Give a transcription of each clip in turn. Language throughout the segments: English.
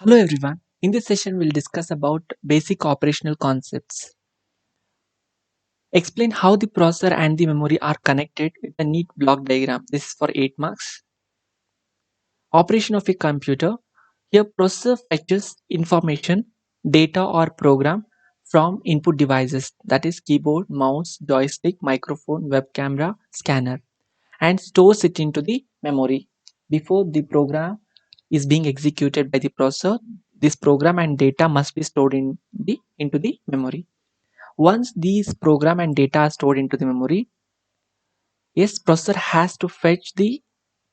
Hello everyone. In this session we'll discuss about basic operational concepts. Explain how the processor and the memory are connected with a neat block diagram. This is for 8 marks. Operation of a computer. Here processor fetches information, data or program from input devices, that is keyboard, mouse, joystick, microphone, web camera, scanner, and stores it into the memory. Before the program is being executed by the processor, this program and data must be stored into the memory. Once these program and data are stored into the memory, yes, processor has to fetch the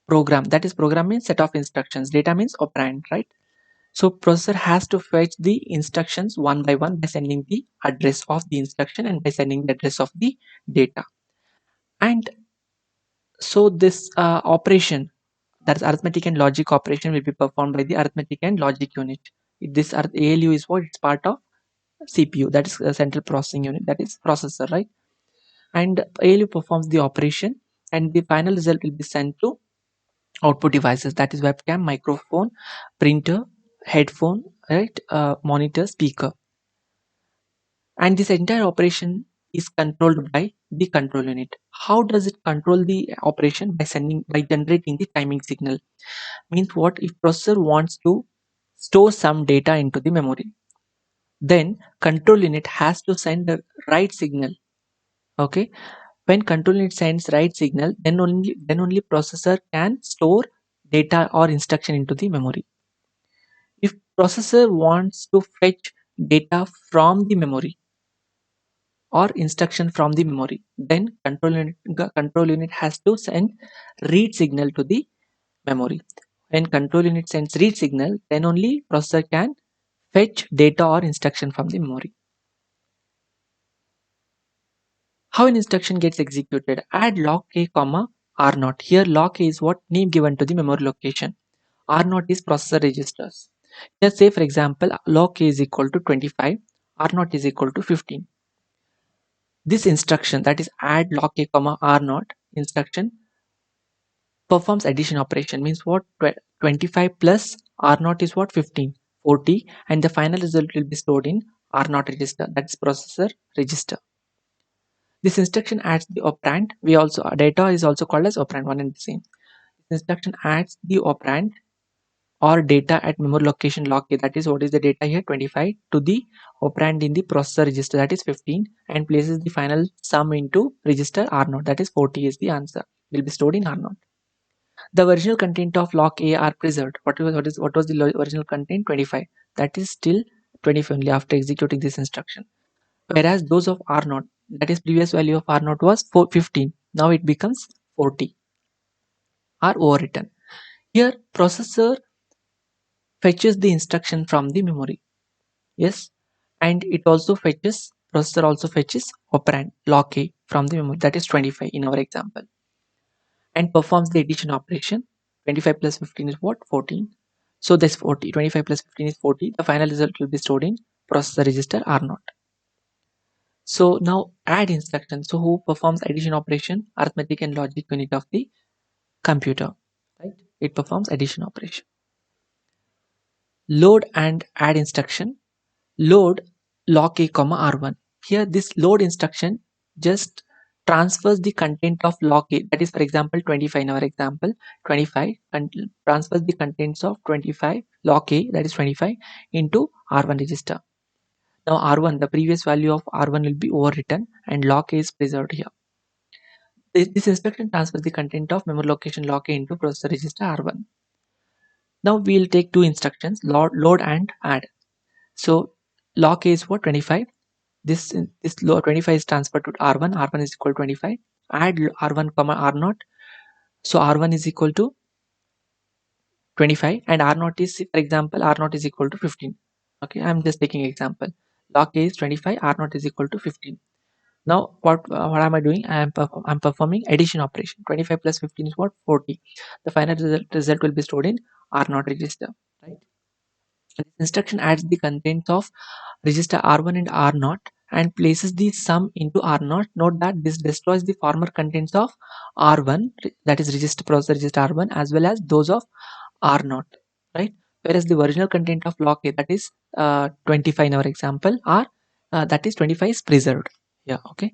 program. That is, program means set of instructions, data means operand, right? So processor has to fetch the instructions one by one by sending the address of the instruction and by sending the address of the data. And so this operation, that is arithmetic and logic operation, will be performed by the arithmetic and logic unit. This ALU is what? It's part of CPU, that is a central processing unit, that is processor, right? And ALU performs the operation and the final result will be sent to output devices, that is webcam, microphone, printer, headphone, right, monitor, speaker. And this entire operation is controlled by the control unit. How does it control the operation? By generating the timing signal. Means what? If processor wants to store some data into the memory, then control unit has to send the right signal. Okay, when control unit sends right signal, then only processor can store data or instruction into the memory. If processor wants to fetch data from the memory or instruction from the memory, then control unit has to send read signal to the memory. When control unit sends read signal, then only processor can fetch data or instruction from the memory. How an instruction gets executed? Add log k comma r0. Here log k is what? Name given to the memory location. R0 is processor registers. Here say for example log k is equal to 25, r0 is equal to 15. This instruction, that is add log k comma r0 instruction, performs addition operation. Means what? 25 plus r0 is what? 15, 40, and the final result will be stored in r0 register, that is processor register. This instruction adds the operand. Data is also called as operand, one and the same. This instruction adds the operand or data at memory location log k, that is what is the data here, 25, to the operand in the processor register, that is 15, and places the final sum into register r0, that is 40 is the answer, will be stored in r0. The original content of log a are preserved. What was the original content? 25. That is still 25 only after executing this instruction. Whereas those of r0, that is previous value of r0 was 15, now it becomes 40, are overwritten. Here processor fetches the instruction from the memory. Yes, and processor also fetches operand log a from the memory, that is 25 in our example, and performs the addition operation. 25 plus 15 is what? 14. So this 40, 25 plus 15 is 40. The final result will be stored in processor register r0. So now add instruction. So who performs addition operation? Arithmetic and logic unit of the computer, right? It performs addition operation. Load and add instruction. Load log a comma r1. Here this load instruction just transfers the content of log a, that is for example 25 in our example, 25, and transfers the contents of 25 log a, that is 25, into r1 register. Now r1, the previous value of r1 will be overwritten and log a is preserved here. This instruction transfers the content of memory location log a into processor register r1. Now we'll take two instructions, load and add. So log a is what? 25. This 25 is transferred to r1. R1 is equal to 25. Add r1 comma r0. So r1 is equal to 25 and r0 is, for example, r0 is equal to 15. Okay, I'm just taking example. Log a is 25, r0 is equal to 15. Now what am I doing? I'm performing addition operation. 25 plus 15 is what? 40. The final result will be stored in r0 register, right? And this instruction adds the contents of register r1 and r0 and places the sum into r0. Note that this destroys the former contents of r1, that is register processor register r1, as well as those of r0, right? whereas the original content of block A, that is 25 in our example, or that is 25 is preserved. Yeah, okay.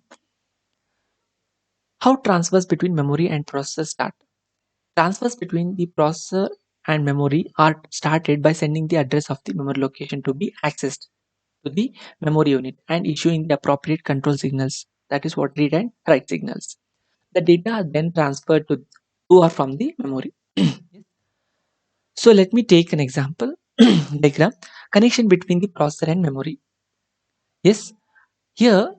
How transfers between memory and processor start? Transfers between the processor and memory are started by sending the address of the memory location to be accessed to the memory unit and issuing the appropriate control signals. That is what read and write signals. The data are then transferred to or from the memory. So let me take an example diagram. Connection between the processor and memory. Yes, here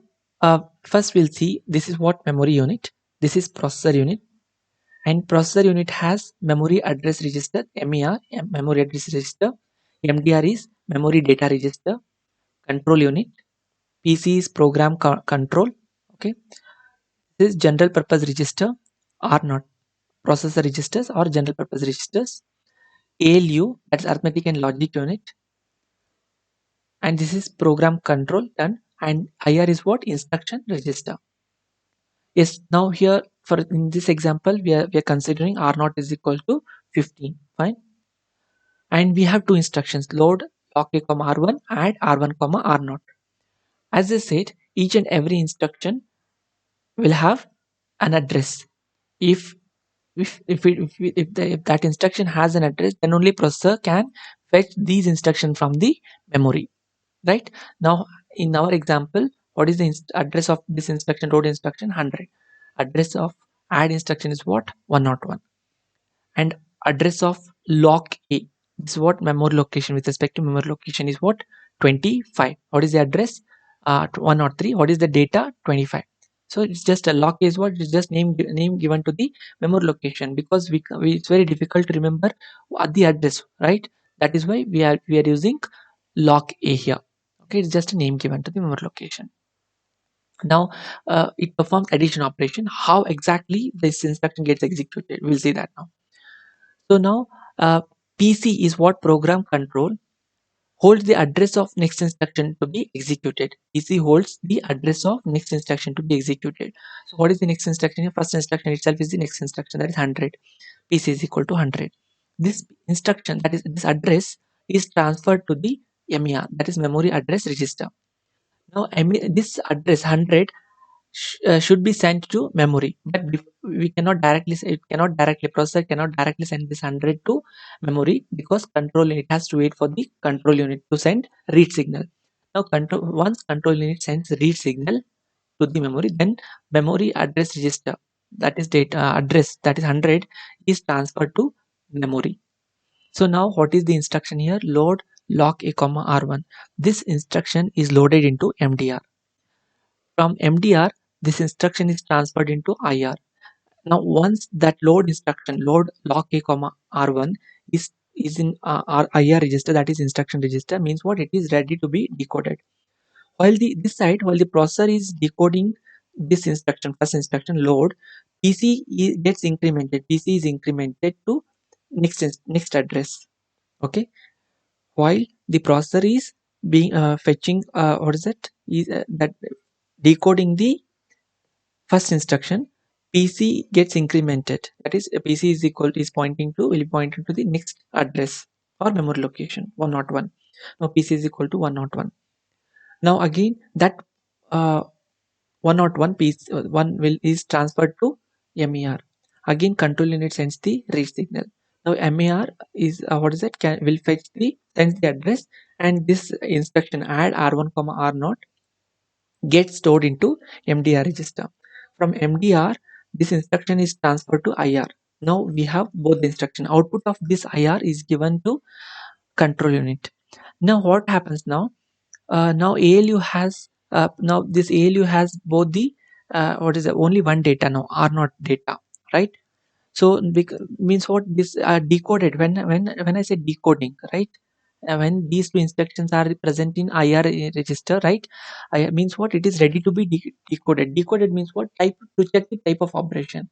first we'll see this is what memory unit. This is processor unit, and processor unit has memory address register (MER), memory address register. MDR is memory data register. Control unit. PC is program control. Okay, this is general purpose register or not. Processor registers or general purpose registers. ALU, that's arithmetic and logic unit, and this is program control done, and IR is what? Instruction register. Yes, now here for in this example we are considering R0 is equal to 15. Fine, and we have two instructions: load lock A comma R1, add R1 comma R0. As I said, each and every instruction will have an address. If that instruction has an address, then only processor can fetch these instructions from the memory. Right now, in our example, what is the address of this instruction? Load instruction 100. Address of add instruction is what? 101. And address of lock A, this is what? Memory location. With respect to memory location is what? 25. What is the address? 103. What is the data? 25. So it's just a lock is what? It's just name given to the memory location, because it's very difficult to remember the address, right? That is why we are using lock A here. Okay, it's just a name given to the memory location. Now it performs addition operation. How exactly this instruction gets executed, we'll see that now. So now PC is what? Program control holds the address of next instruction to be executed. PC holds the address of next instruction to be executed. So what is the next instruction? First instruction itself is the next instruction, that is 100. PC is equal to 100. This instruction, that is this address, is transferred to the MER, that is memory address register. Now this address 100 should be sent to memory, but we cannot directly say, it cannot directly, processor cannot directly send this 100 to memory, because control unit has to wait for the control unit to send read signal. Now once control unit sends read signal to the memory, then memory address register, that is data address, that is 100, is transferred to memory. So now what is the instruction here? Load lock A comma R1. This instruction is loaded into MDR. From MDR, this instruction is transferred into IR. Now, once that load instruction, load lock A comma R1 is in our IR register, that is instruction register, means what? It is ready to be decoded. While while the processor is decoding this instruction, first instruction load, gets incremented. PC is incremented to next address. Okay, while the processor is being fetching what is it? Is that decoding the first instruction, PC gets incremented. That is, PC is equal to, is pointing to, will be pointing to the next address or memory location 101. Now PC is equal to 101. Now again that 101 PC one will is transferred to MER. Again control unit sends the read signal. Now MER is what is it? Will fetch the sends the address, and this instruction add R1 comma R0 gets stored into MDR register. From MDR, this instruction is transferred to IR. Now we have both the instruction. Output of this IR is given to control unit. Now what happens now? Now ALU has now this ALU has both the what is it? Only one data now, R0 data, right? So means what? This decoded when I say decoding, right? When these two instructions are present in IR register, right? I means what? It is ready to be decoded. Decoded means what? Type to check the type of operation.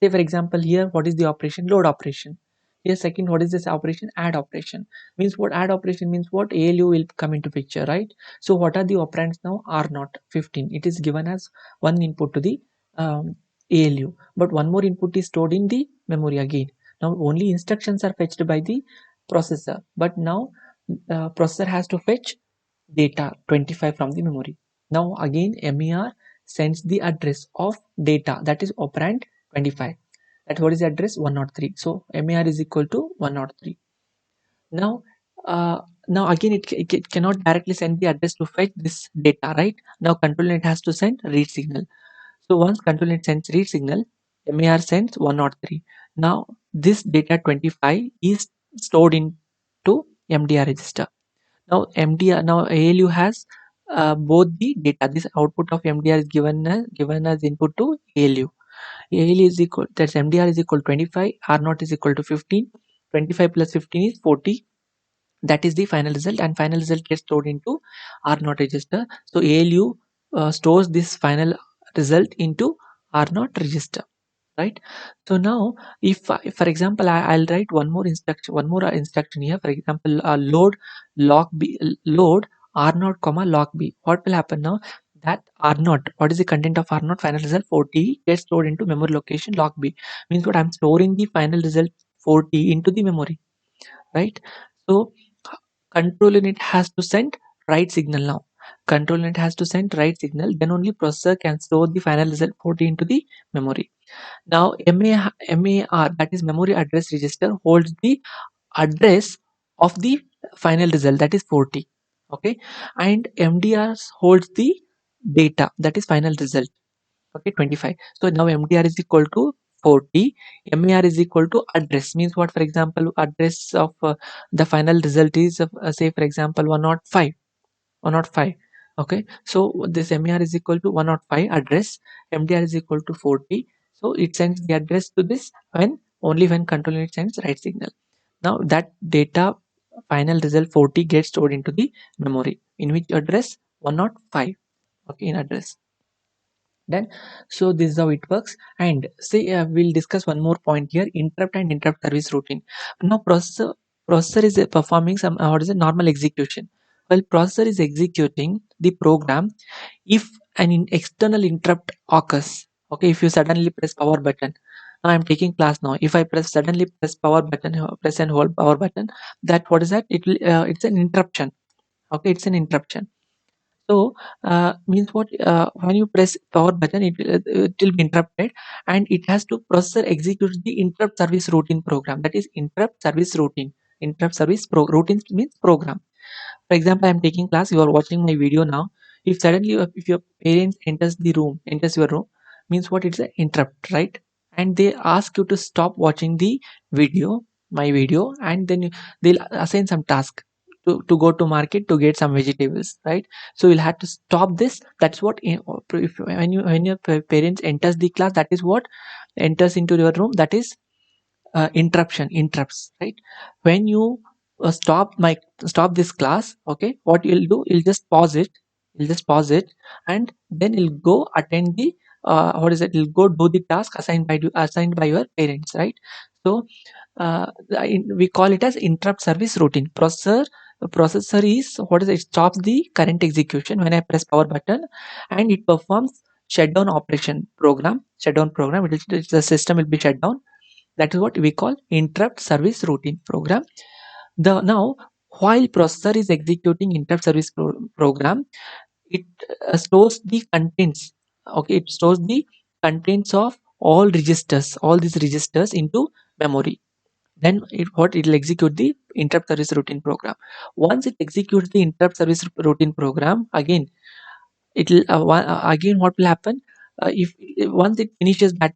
Say for example here, what is the operation? Load operation. Here second, what is this operation? Add operation. Means what? Add operation means what? ALU will come into picture, right? So what are the operands now? R0 15. It is given as one input to the ALU, but one more input is stored in the memory again. Now only instructions are fetched by the processor, but now processor has to fetch data 25 from the memory. Now again MER sends the address of data, that is operand 25. That what is the address 103. So MER is equal to 103. Now uh, now again it cannot directly send the address to fetch this data, right? Now control unit has to send read signal. So once control unit sends read signal, MER sends 103. Now this data 25 is stored into MDR register. Now MDR, now ALU has both the data. This output of MDR is given as input to ALU. ALU is equal, that's MDR is equal to 25, R0 is equal to 15. 25 plus 15 is 40. That is the final result, and final result gets stored into R0 register. So ALU stores this final result into R0 register, right? So now for example I'll write one more instruction here. For example, load log b, load R0 comma log b. What will happen now? That R0, what is the content of R0? Final result 40 gets stored into memory location log b. Means what, I'm storing the final result 40 into the memory, right? So control unit has to send write signal. Now control unit has to send write signal, then only processor can store the final result 40 into the memory. Now MAR, that is memory address register, holds the address of the final result, that is 40. Okay, and MDR holds the data, that is final result. Okay, 25. So now MDR is equal to 40, MAR is equal to address. Means what? For example, address of the final result is say for example 105. 105. Okay, so this MER is equal to 105 address, MDR is equal to 40. So it sends the address to this when only when control unit sends write signal. Now that data final result 40 gets stored into the memory, in which address 105. Okay, in address. Then so this is how it works. And say we'll discuss one more point here: interrupt and interrupt service routine. Now processor is performing some what is a normal execution. While processor is executing the program, if external interrupt occurs, okay, if you suddenly press power button, now I'm taking class now, if I suddenly press power button, press and hold power button, that what is that, it will it's an interruption. Okay, it's an interruption. So means what, when you press power button, it will be interrupted, and it has to processor execute the interrupt service routine program, that is interrupt service routine. Interrupt service routine means program. For example, I'm taking class, you are watching my video now. If suddenly if your parents enters your room, means what, it's an interrupt, right? And they ask you to stop watching the video, my video, and then they'll assign some task to go to market to get some vegetables, right? So you'll have to stop this. That's what when your parents enters the class, that is what enters into your room, that is interruption, interrupts, right? When you stop this class, okay, what you'll do, you'll just pause it, and then you'll go attend the what is it, you'll go do the task assigned by your parents, right? So we call it as interrupt service routine. Processor is what is it, stops the current execution when I press power button, and it performs shutdown program. The system will be shut down. That is what we call interrupt service routine program. The now while processor is executing interrupt service program, it stores the contents. Okay, it stores the contents of all these registers into memory. Then it will execute the interrupt service routine program. Once it executes the interrupt service routine program, again it'll again what will happen, if once it finishes that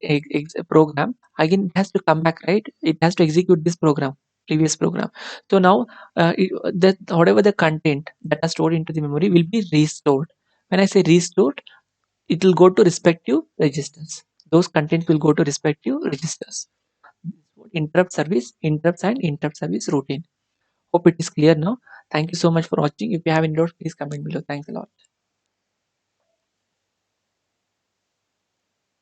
program, again it has to come back, right? It has to execute this program, previous program. So now that whatever the content that are stored into the memory will be restored. When I say restored, it will go to respective registers. Those contents will go to respective registers. Interrupt service, interrupts, and interrupt service routine. Hope it is clear now. Thank you so much for watching. If you have any doubts, please comment below. Thanks a lot.